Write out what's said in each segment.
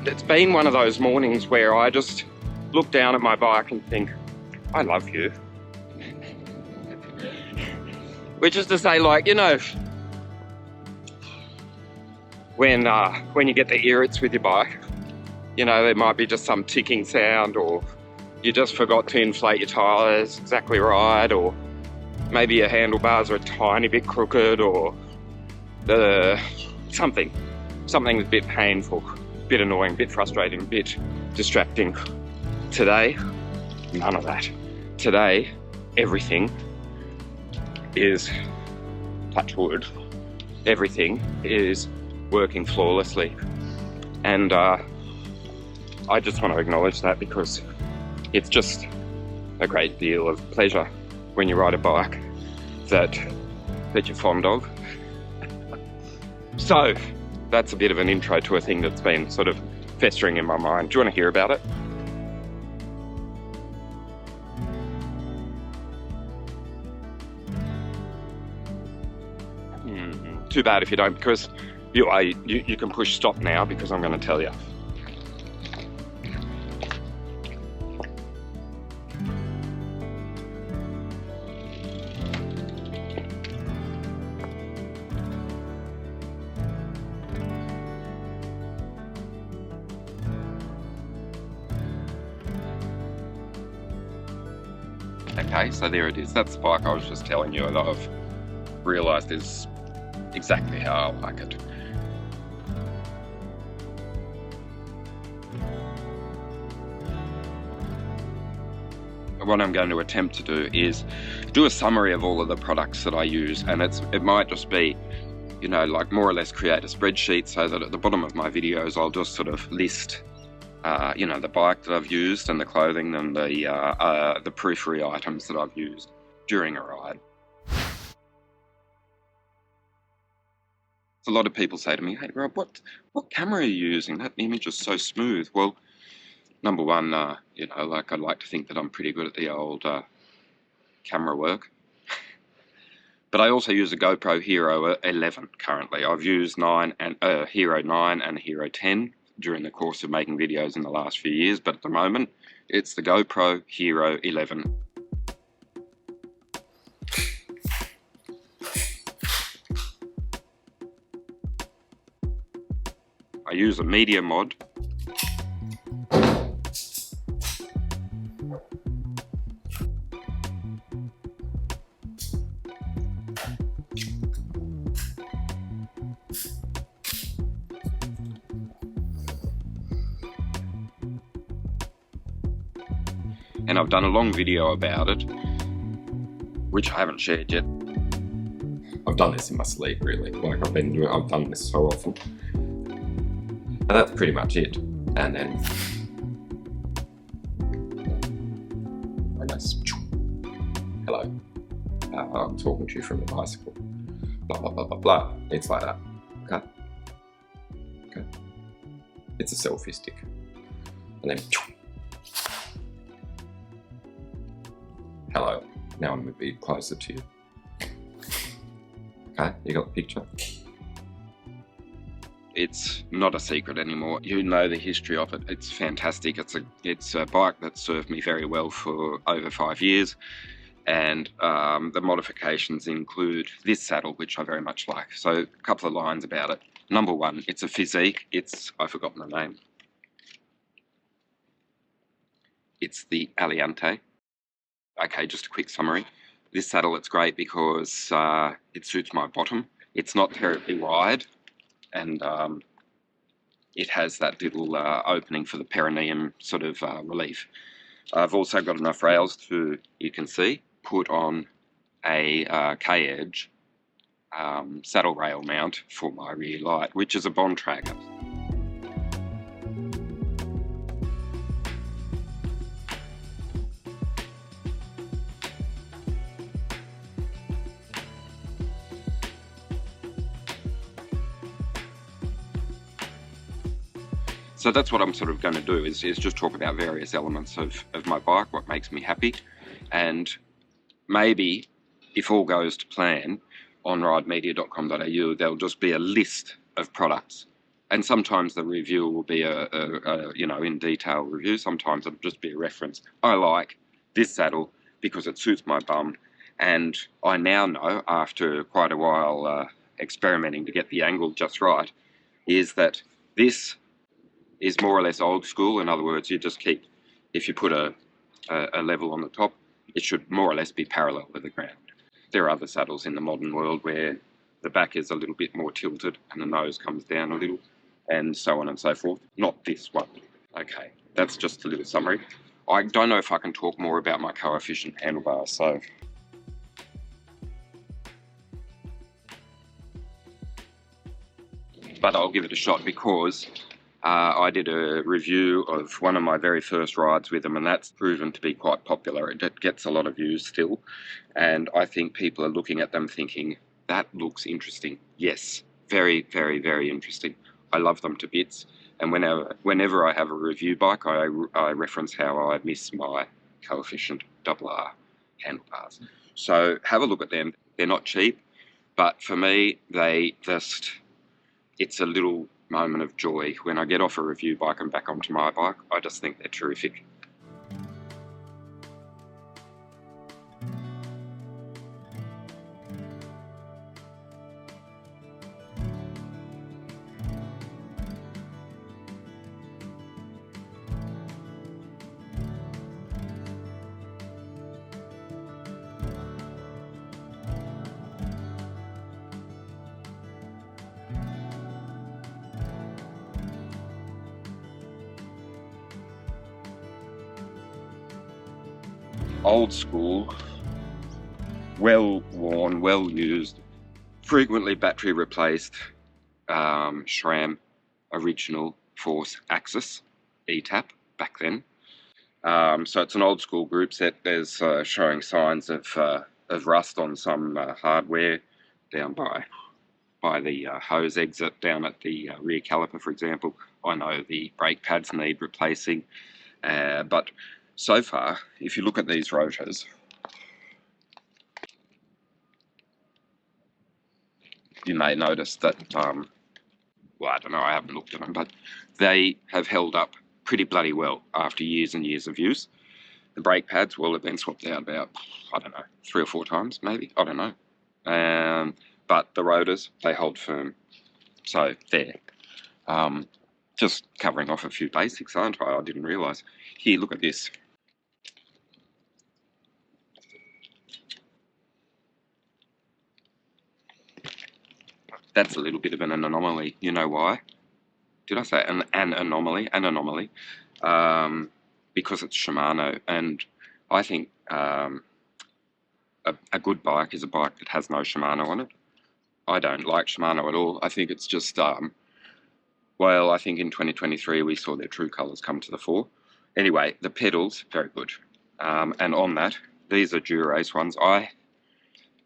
it's been one of those mornings where I just look down at my bike and think, I love you. Which is to say, like, you know, when you get the irrits with your bike, you know, there might be just some ticking sound, or you just forgot to inflate your tyres exactly right, or maybe your handlebars are a tiny bit crooked, or something that's a bit painful, a bit annoying, a bit frustrating, a bit distracting. Today, none of that. Today, everything is, touch wood, everything is working flawlessly. And I just want to acknowledge that, because it's just a great deal of pleasure when you ride a bike that you're fond of. So that's a bit of an intro to a thing that's been sort of festering in my mind. Do you want to hear about it? Too bad if you don't, because you can push stop now, because I'm going to tell you. Okay, so there it is. That's the bike I was just telling you that I've realised is exactly how I like it. What I'm going to attempt to do is do a summary of all of the products that I use, and it might just be, you know, like more or less create a spreadsheet, so that at the bottom of my videos I'll just sort of list you know, the bike that I've used and the clothing and the periphery items that I've used during a ride. A lot of people say to me, hey Rob, what camera are you using? That image is so smooth. Well, number one, you know, like, I'd like to think that I'm pretty good at the old camera work. But I also use a GoPro Hero 11 currently. I've used Hero 9 and Hero 10 during the course of making videos in the last few years, but at the moment it's the GoPro Hero 11. I use a media mod. And I've done a long video about it, which I haven't shared yet. I've done this in my sleep, really. Like, I've done this so often. And that's pretty much it. And then, hello, I'm talking to you from a bicycle. Blah, blah, blah, blah, blah. It's like that. Okay. Okay. It's a selfie stick. And then, hello, now I'm a bit closer to you. Okay, you got the picture? It's not a secret anymore. You know the history of it. It's fantastic. It's a bike that served me very well for over 5 years. And the modifications include this saddle, which I very much like. So a couple of lines about it. Number one, it's a physique. I've forgotten the name. It's the Aliante. Okay, just a quick summary. This saddle, it's great because it suits my bottom. It's not terribly wide, and it has that little opening for the perineum sort of relief. I've also got enough rails to, you can see, put on a K-edge saddle rail mount for my rear light, which is a Bond tracker. So that's what I'm sort of going to do, is just talk about various elements of my bike, what makes me happy, and maybe, if all goes to plan, on ridemedia.com.au there'll just be a list of products And sometimes the review will be a you know, in detail review. Sometimes it'll just be a reference. I like this saddle because it suits my bum, and I now know, after quite a while experimenting to get the angle just right, is that this is more or less old school. In other words, you just keep, if you put a level on the top, it should more or less be parallel with the ground. There are other saddles in the modern world where the back is a little bit more tilted and the nose comes down a little, and so on and so forth. Not this one. Okay, that's just a little summary. I don't know if I can talk more about my coefficient handlebars, so but I'll give it a shot, because I did a review of one of my very first rides with them, and that's proven to be quite popular. It gets a lot of views still, and I think people are looking at them thinking, that looks interesting. Yes, very, very, very interesting. I love them to bits, and whenever I have a review bike, I reference how I miss my coefficient RR handlebars. So have a look at them. They're not cheap, but for me, it's a little moment of joy. When I get off a review bike and back onto my bike, I just think they're terrific. Old school, well worn, well used, frequently battery replaced SRAM original Force AXS eTap back then. So it's an old school group set. There's showing signs of rust on some hardware down by the hose exit down at the rear caliper, for example. I know the brake pads need replacing, but so far, if you look at these rotors, you may notice that, well, I don't know, I haven't looked at them, but they have held up pretty bloody well after years and years of use. The brake pads will have been swapped out about, I don't know, 3 or 4 times maybe, I don't know. But the rotors, they hold firm. So there. Just covering off a few basics, aren't I? I didn't realise. Here, look at this. That's a little bit of an anomaly. You know why? Did I say an anomaly? An anomaly. Because it's Shimano, and I think a good bike is a bike that has no Shimano on it. I don't like Shimano at all. I think it's just, well, I think in 2023 we saw their true colours come to the fore. Anyway, the pedals, very good. And on that, these are Dura-Ace ones.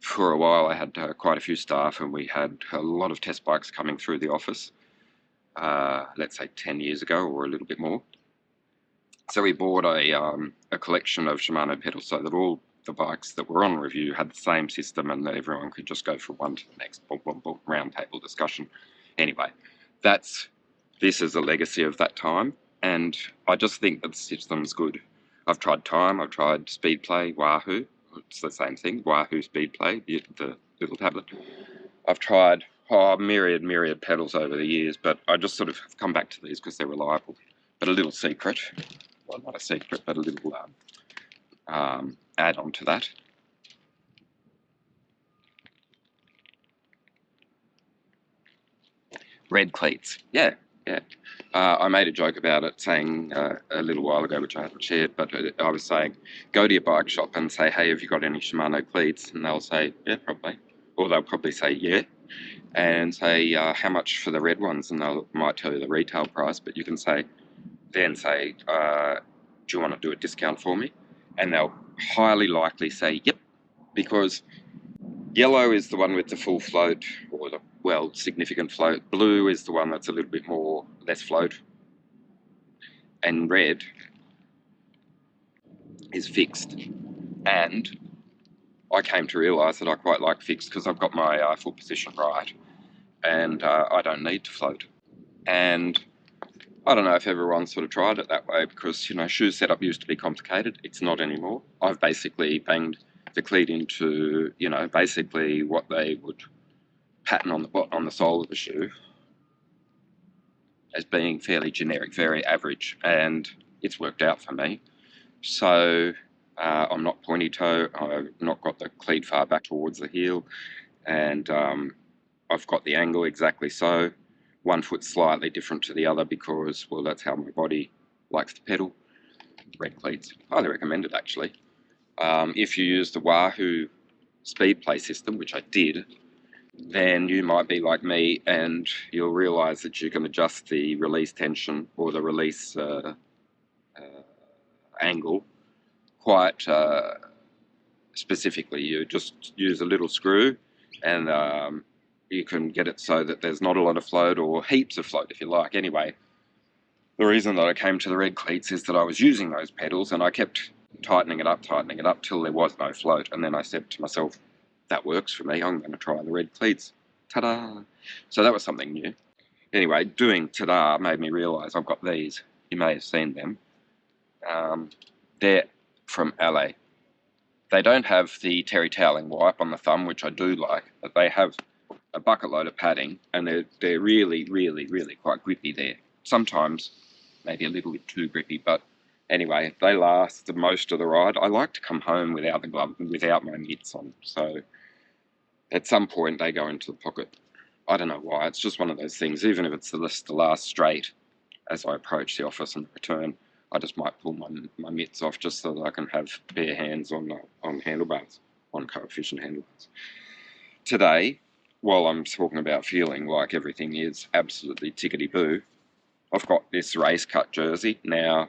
For a while, I had quite a few staff, and we had a lot of test bikes coming through the office, let's say 10 years ago or a little bit more. So we bought a collection of Shimano pedals so that all the bikes that were on review had the same system, and that everyone could just go from one to the next, boom, boom, boom, round table discussion. Anyway, this is a legacy of that time, and I just think that the system's good. I've tried Time, I've tried Speedplay, Wahoo. It's the same thing, Wahoo Speedplay, the little tablet. I've tried myriad pedals over the years, but I just sort of have come back to these because they're reliable. But a little secret, well, not a secret, but a little add-on to that. Red cleats, yeah. I made a joke about it, saying a little while ago, which I haven't shared, but I was saying, go to your bike shop and say, hey, have you got any Shimano cleats? And they'll say, yeah, probably. Or they'll probably say, yeah. And say, how much for the red ones? And they might tell you the retail price, but you can then say, do you want to do a discount for me? And they'll highly likely say, yep, because yellow is the one with the full float, or the, well, significant float. Blue is the one that's a little bit less float. And red is fixed. And I came to realise that I quite like fixed because I've got my foot position right, and I don't need to float. And I don't know if everyone's sort of tried it that way because, you know, shoe setup used to be complicated. It's not anymore. I've basically banged the cleat into, you know, basically what they would pattern on the sole of the shoe as being fairly generic, very average, and it's worked out for me. So I'm not pointy toe, I've not got the cleat far back towards the heel, and I've got the angle exactly so. One foot slightly different to the other because, well, that's how my body likes to pedal. Red cleats, highly recommended actually. If you use the Wahoo speed play system, which I did, then you might be like me and you'll realize that you can adjust the release tension or the release angle quite specifically. You just use a little screw and you can get it so that there's not a lot of float or heaps of float if you like. Anyway, the reason that I came to the red cleats is that I was using those pedals and I kept tightening it up till there was no float, and then I said to myself, that works for me, I'm going to try the red cleats. Ta-da! So that was something new. Anyway, doing ta-da made me realise I've got these. You may have seen them. They're from LA. They don't have the terry toweling wipe on the thumb, which I do like, but they have a bucket load of padding, and they're really, really, really quite grippy there. Sometimes maybe a little bit too grippy, but anyway, they last the most of the ride. I like to come home without the glove, without my mitts on, so at some point they go into the pocket. I don't know why, it's just one of those things. Even if it's the last straight as I approach the office and return, I just might pull my mitts off just so that I can have bare hands on handlebars, on coefficient handlebars. Today, while I'm talking about feeling like everything is absolutely tickety-boo, I've got this race cut jersey. Now,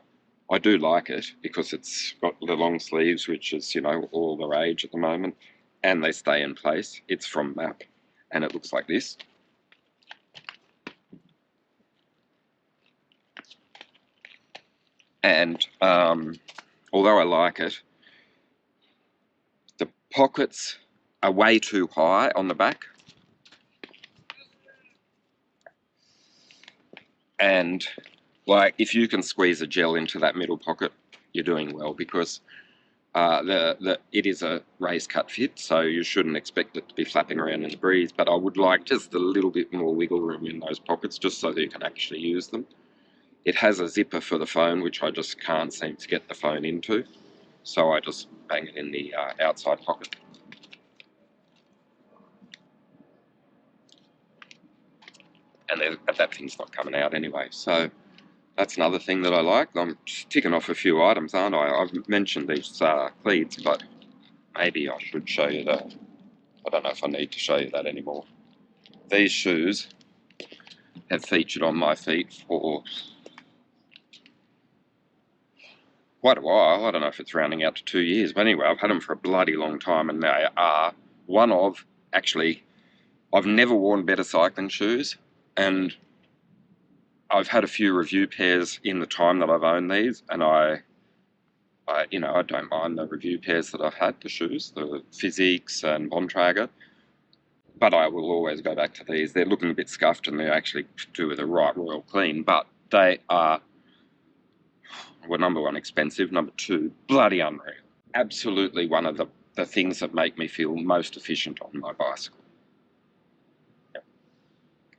I do like it because it's got the long sleeves, which is, you know, all the rage at the moment, and they stay in place. It's from MAAP, and it looks like this. And although I like it, the pockets are way too high on the back. And like, if you can squeeze a gel into that middle pocket, you're doing well, because it is a race cut fit, so you shouldn't expect it to be flapping around in the breeze, but I would like just a little bit more wiggle room in those pockets just so that you can actually use them. It has a zipper for the phone, which I just can't seem to get the phone into, so I just bang it in the outside pocket. And that thing's not coming out anyway, so that's another thing that I like. I'm ticking off a few items, aren't I? I've mentioned these Cleats, but maybe I should show you that. I don't know if I need to show you that anymore. These shoes have featured on my feet for quite a while. I don't know if it's rounding out to 2 years, but anyway, I've had them for a bloody long time, and they are one of, actually, I've never worn better cycling shoes, and I've had a few review pairs in the time that I've owned these, and I don't mind the review pairs that I've had, the shoes, the Physiques and Bontrager, but I will always go back to these. They're looking a bit scuffed and they actually do with a right royal clean, but they are, well, number one, expensive, number two, bloody unreal. Absolutely one of the things that make me feel most efficient on my bicycle. Yep.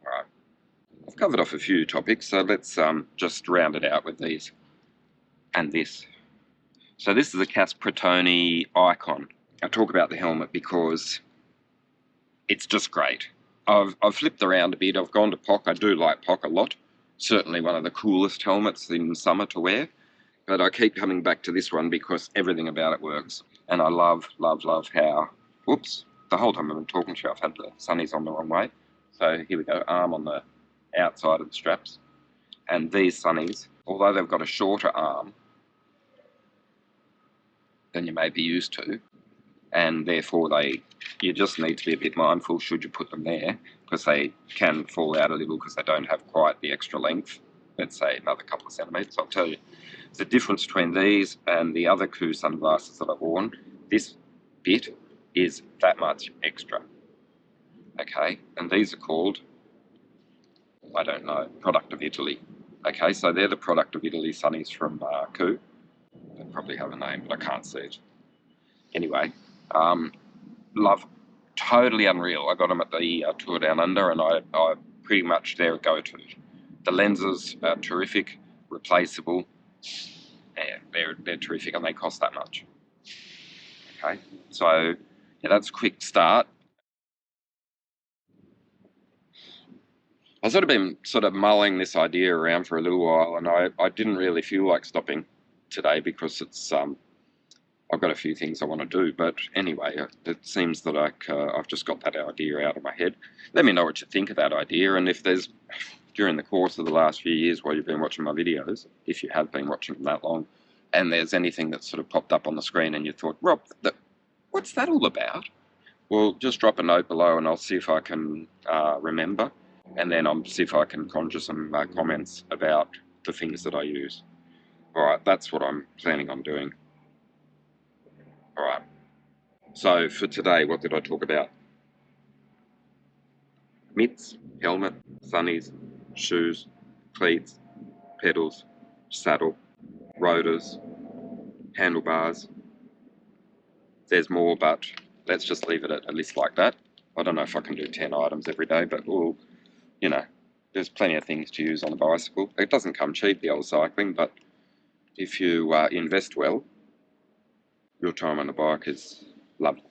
All right. I've covered off a few topics, so let's just round it out with these and this. So this is a Kask Protoni Icon. I talk about the helmet because it's just great. I've flipped around a bit. I've gone to POC. I do like POC a lot. Certainly one of the coolest helmets in summer to wear. But I keep coming back to this one because everything about it works. And I love, love, love how... Whoops. The whole time I've been talking to you, I've had the sunnies on the wrong way. So here we go. Arm on the outside of the straps. And these sunnies, although they've got a shorter arm than you may be used to, and therefore you just need to be a bit mindful should you put them there, because they can fall out a little because they don't have quite the extra length. Let's say another couple of centimetres. I'll tell you the difference between these and the other Coup sunglasses that I've worn. This bit is that much extra. Okay, and these are called I don't know, product of Italy. Okay, so they're the product of Italy sunnies from Coup. They probably have a name, but I can't see it. Anyway, love, totally unreal. I got them at the tour down under, and I pretty much their go-to. The lenses are terrific, replaceable. Yeah, they're terrific, and they cost that much. Okay, so yeah, that's a quick start. I've sort of been mulling this idea around for a little while, and I didn't really feel like stopping today because it's I've got a few things I want to do. But anyway, it seems that I've just got that idea out of my head. Let me know what you think of that idea, and if there's, during the course of the last few years while you've been watching my videos, if you have been watching them that long, and there's anything that sort of popped up on the screen and you thought, Rob, what's that all about? Well, just drop a note below and I'll see if I can remember, and then I'll see if I can conjure some comments about the things that I use. Alright, that's what I'm planning on doing. Alright, so for today, what did I talk about? Mitts, helmet, sunnies, shoes, cleats, pedals, saddle, rotors, handlebars. There's more, but let's just leave it at a list like that. I don't know if I can do 10 items every day, but we'll, you know, there's plenty of things to use on a bicycle. It doesn't come cheap, the old cycling, but if you invest well, your time on the bike is lovely,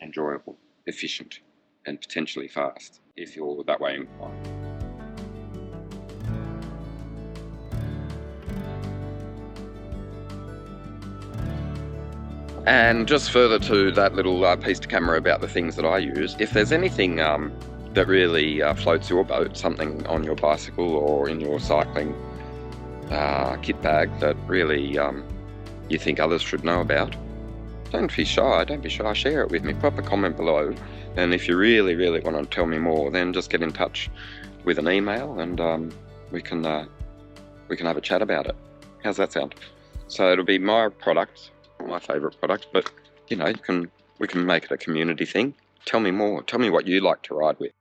enjoyable, efficient, and potentially fast if you're that way inclined. And just further to that little piece to camera about the things that I use, if there's anything that really floats your boat, something on your bicycle or in your cycling kit bag that really you think others should know about, don't be shy, share it with me, pop a comment below, and if you really want to tell me more, then just get in touch with an email and we can have a chat about it. How's that sound? So it'll be my product, my favourite product, but you know, we can make it a community thing. Tell me more, tell me what you like to ride with.